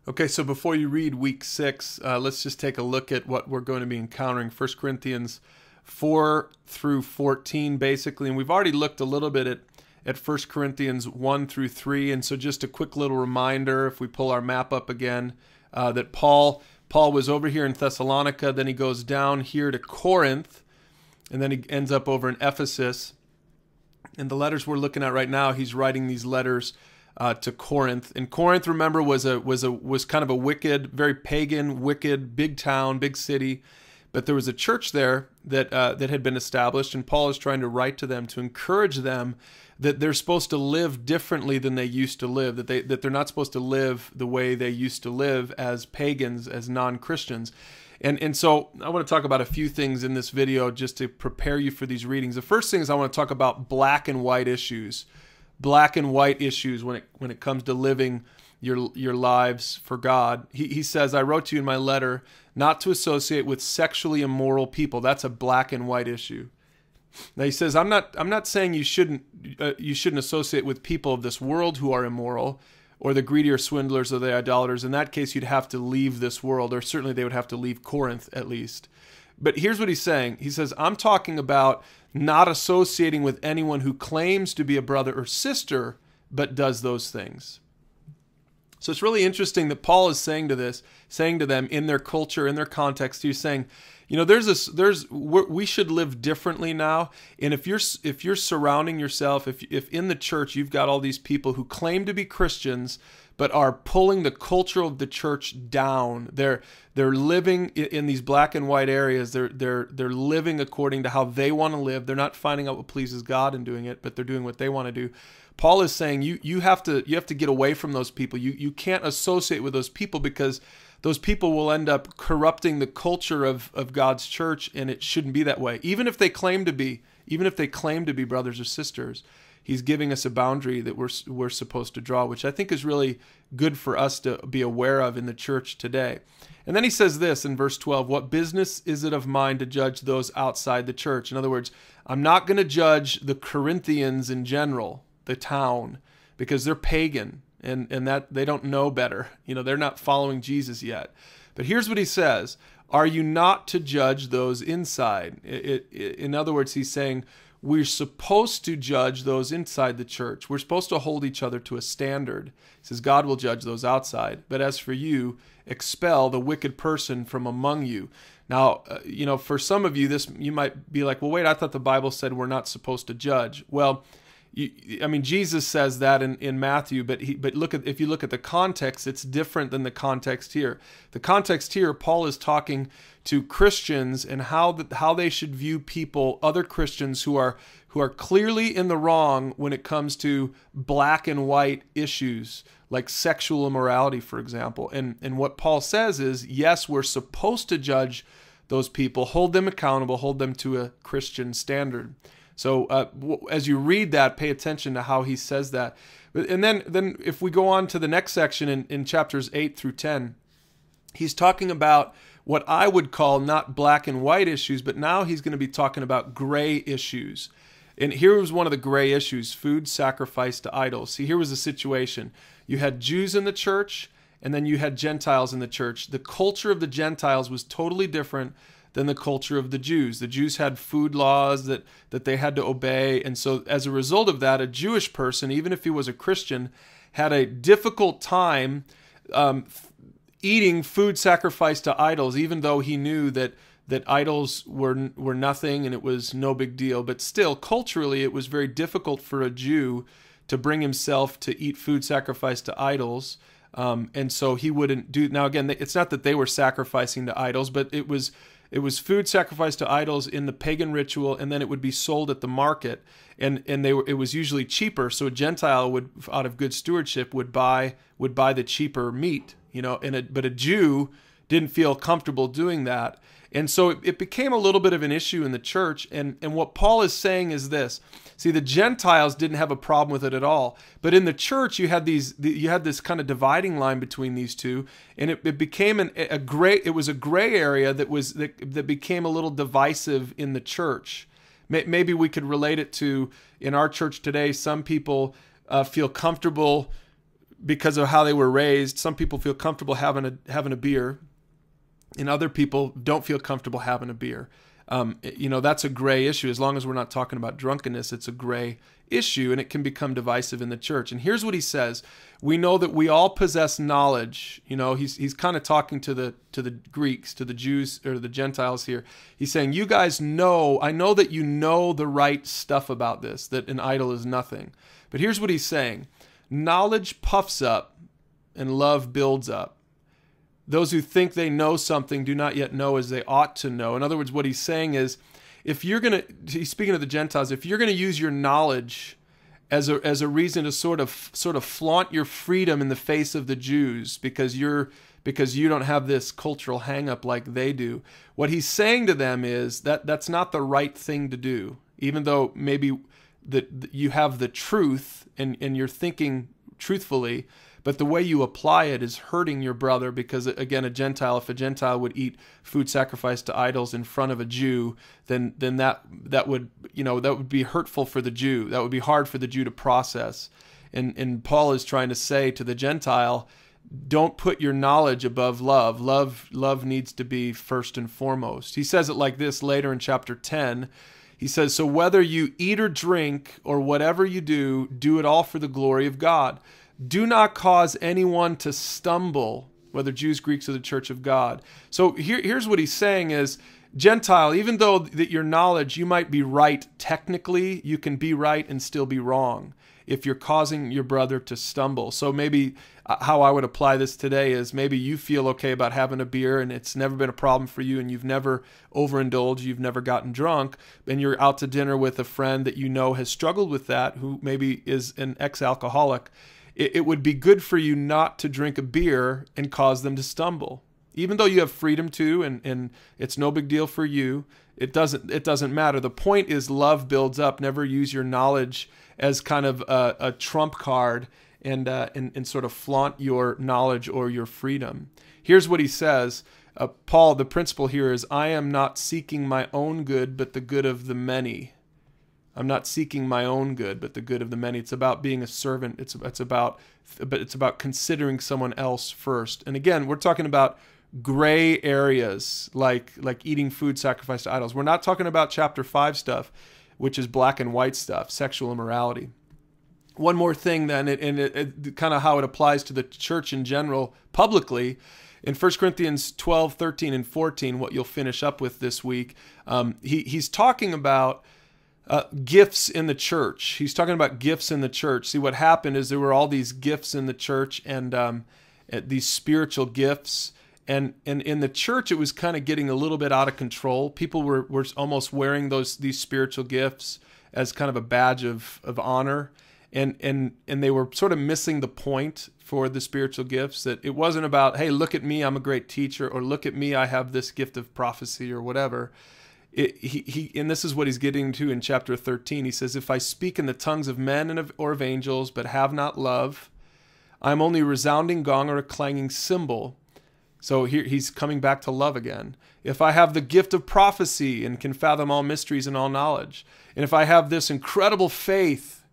Okay, so before you read week 6, let's just take a look at what we're going to be encountering. 1 Corinthians 4 through 14, basically. And we've already looked a little bit at 1 Corinthians 1 through 3. And so just a quick little reminder, if we pull our map up again, that Paul was over here in Thessalonica, then he goes down here to Corinth, and then he ends up over in Ephesus. And the letters we're looking at right now, he's writing these letters to Corinth. And Corinth, remember, was kind of a wicked, very pagan, wicked, big town, big city. But there was a church there that had been established, and Paul is trying to write to them to encourage them that they're supposed to live differently than they used to live, that they're not supposed to live the way they used to live as pagans, as non-Christians. And so I want to talk about a few things in this video just to prepare you for these readings. The first thing is I want to talk about black and white issues. Black and white issues when it comes to living your lives for God. He says, I wrote to you in my letter not to associate with sexually immoral people. That's a black and white issue. Now he says, I'm not saying you shouldn't associate with people of this world who are immoral, or the greedy or swindlers or the idolaters. In that case, you'd have to leave this world, or certainly they would have to leave Corinth at least. But here's what he's saying. He says, I'm talking about not associating with anyone who claims to be a brother or sister, but does those things. So it's really interesting that Paul is saying to them in their culture, in their context. He's saying, you know, we should live differently now. And if you're surrounding yourself, if in the church you've got all these people who claim to be Christians but are pulling the culture of the church down, they're living in these black and white areas. They're living according to how they want to live. They're not finding out what pleases God and doing it, but they're doing what they want to do. Paul is saying you have to get away from those people. You can't associate with those people, because those people will end up corrupting the culture of God's church, and it shouldn't be that way. Even if they claim to be brothers or sisters, he's giving us a boundary that we're supposed to draw, which I think is really good for us to be aware of in the church today. And then he says this in verse 12, what business is it of mine to judge those outside the church? In other words, I'm not going to judge the Corinthians in general, the town, because they're pagan. And that they don't know better. You know, they're not following Jesus yet. But here's what he says. Are you not to judge those inside? In other words, he's saying we're supposed to judge those inside the church. We're supposed to hold each other to a standard. He says God will judge those outside. But as for you, expel the wicked person from among you. Now, you know, for some of you, you might be like, well, wait, I thought the Bible said we're not supposed to judge. Well, Jesus says that in Matthew, but if you look at the context, it's different than the context here. The context here, Paul is talking to Christians and how they should view people, other Christians who are clearly in the wrong when it comes to black and white issues like sexual immorality, for example. And what Paul says is, yes, we're supposed to judge those people, hold them accountable, hold them to a Christian standard. So as you read that, pay attention to how he says that. And then if we go on to the next section in chapters 8 through 10, he's talking about what I would call not black and white issues, but now he's going to be talking about gray issues. And here was one of the gray issues, food sacrificed to idols. See, here was the situation. You had Jews in the church, and then you had Gentiles in the church. The culture of the Gentiles was totally different than the culture of the Jews. The Jews had food laws that they had to obey. And so as a result of that, a Jewish person, even if he was a Christian, had a difficult time eating food sacrificed to idols, even though he knew that idols were nothing and it was no big deal. But still, culturally, it was very difficult for a Jew to bring himself to eat food sacrificed to idols. And so he wouldn't do. Now, again, it's not that they were sacrificing to idols, but it was food sacrificed to idols in the pagan ritual, and then it would be sold at the market, and it was usually cheaper. So a Gentile would, out of good stewardship, would buy the cheaper meat, you know. But a Jew didn't feel comfortable doing that, and so it became a little bit of an issue in the church. And what Paul is saying is this: see, the Gentiles didn't have a problem with it at all, but in the church you had this kind of dividing line between these two, and it became a gray area that became a little divisive in the church. Maybe we could relate it to in our church today. Some people feel comfortable because of how they were raised. Some people feel comfortable having a beer, and other people don't feel comfortable having a beer. That's a gray issue. As long as we're not talking about drunkenness, it's a gray issue, and it can become divisive in the church. And here's what he says: we know that we all possess knowledge. He's kind of talking to the Greeks, to the Jews or the Gentiles here. He's saying, you guys know, I know that you know the right stuff about this, that an idol is nothing. But here's what he's saying: knowledge puffs up and love builds up. Those who think they know something do not yet know as they ought to know. In other words, what he's saying is, he's speaking to the Gentiles, if you're going to use your knowledge as a reason to sort of flaunt your freedom in the face of the Jews because you don't have this cultural hang-up like they do, what he's saying to them is that's not the right thing to do, even though maybe that you have the truth and you're thinking truthfully. But the way you apply it is hurting your brother because, again, if a Gentile would eat food sacrificed to idols in front of a Jew, then that would be hurtful for the Jew. That would be hard for the Jew to process. And Paul is trying to say to the Gentile, don't put your knowledge above love. Love needs to be first and foremost. He says it like this later in chapter 10. He says, so whether you eat or drink or whatever you do, do it all for the glory of God. Do not cause anyone to stumble, whether Jews, Greeks, or the church of God. So here's what he's saying is, Gentile, even though that your knowledge, you might be right technically, you can be right and still be wrong if you're causing your brother to stumble. So maybe how I would apply this today is maybe you feel okay about having a beer and it's never been a problem for you and you've never overindulged, you've never gotten drunk, and you're out to dinner with a friend that you know has struggled with that, who maybe is an ex-alcoholic. It would be good for you not to drink a beer and cause them to stumble. Even though you have freedom to, and it's no big deal for you, it doesn't matter. The point is love builds up. Never use your knowledge as kind of a trump card and sort of flaunt your knowledge or your freedom. Here's what he says. Paul, the principle here is, I am not seeking my own good, but the good of the many. I'm not seeking my own good, but the good of the many. It's about being a servant. It's about considering someone else first. And again, we're talking about gray areas like eating food sacrificed to idols. We're not talking about chapter 5 stuff, which is black and white stuff, sexual immorality. One more thing then, and kind of how it applies to the church in general publicly. In 1 Corinthians 12, 13, and 14, what you'll finish up with this week, he's talking about gifts in the church. He's talking about gifts in the church. See, what happened is there were all these gifts in the church and these spiritual gifts. And in the church, it was kind of getting a little bit out of control. People were almost wearing these spiritual gifts as kind of a badge of honor. And they were sort of missing the point for the spiritual gifts, that it wasn't about, hey, look at me, I'm a great teacher, or look at me, I have this gift of prophecy or whatever. And this is what he's getting to in chapter 13. He says, if I speak in the tongues of men or of angels, but have not love, I'm only a resounding gong or a clanging cymbal. So here he's coming back to love again. If I have the gift of prophecy and can fathom all mysteries and all knowledge, and if I have this incredible faith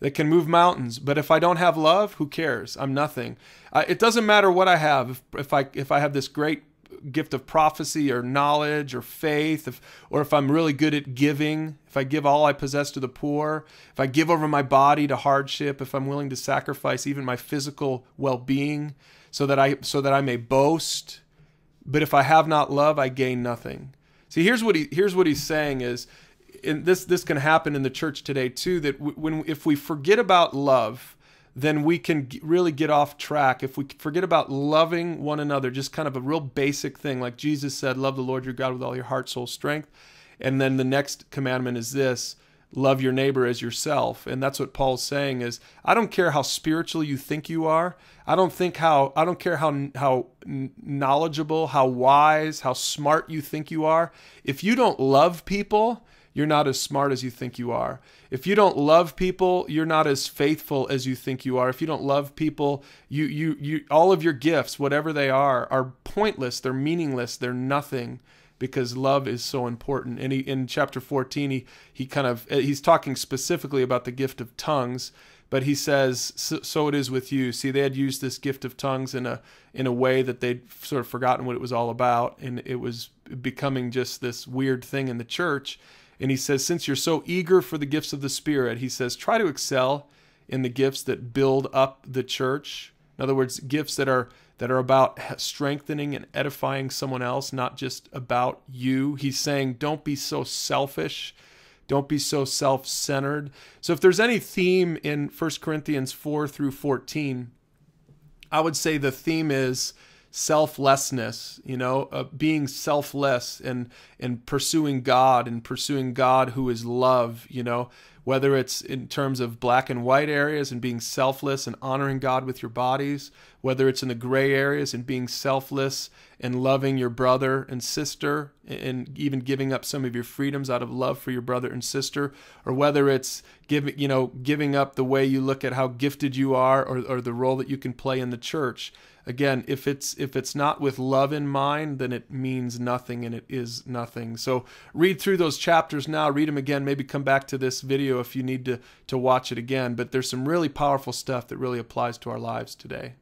that can move mountains, but if I don't have love, who cares? I'm nothing. It doesn't matter what I have. If I have this great gift of prophecy or knowledge or faith, or if I'm really good at giving, if I give all I possess to the poor, if I give over my body to hardship, if I'm willing to sacrifice even my physical well-being so that I may boast, but if I have not love, I gain nothing. See, here's what he's saying is, and this can happen in the church today too, that if we forget about love, then we can really get off track. If we forget about loving one another, just kind of a real basic thing, like Jesus said, love the Lord your God with all your heart, soul, strength. And then the next commandment is this, love your neighbor as yourself. And that's what Paul's saying is, I don't care how spiritual you think you are. I don't care how knowledgeable, how wise, how smart you think you are. If you don't love people, you're not as smart as you think you are. If you don't love people, you're not as faithful as you think you are. If you don't love people, you all of your gifts, whatever they are pointless. They're meaningless. They're nothing, because love is so important. And in chapter 14, he's talking specifically about the gift of tongues, But he says, so it is with you. See, they had used this gift of tongues in a way that they'd sort of forgotten what it was all about, and it was becoming just this weird thing in the church. And he says, since you're so eager for the gifts of the Spirit, he says, try to excel in the gifts that build up the church. In other words, gifts that are about strengthening and edifying someone else, not just about you. He's saying, don't be so selfish. Don't be so self-centered. So if there's any theme in 1 Corinthians 4 through 14, I would say the theme is selflessness, being selfless and pursuing God who is love, whether it's in terms of black and white areas and being selfless and honoring God with your bodies, whether it's in the gray areas and being selfless and loving your brother and sister and even giving up some of your freedoms out of love for your brother and sister, or whether it's giving up the way you look at how gifted you are or the role that you can play in the church. Again, if it's not with love in mind, then it means nothing and it is nothing. So read through those chapters now, read them again, maybe come back to this video if you need to watch it again. But there's some really powerful stuff that really applies to our lives today.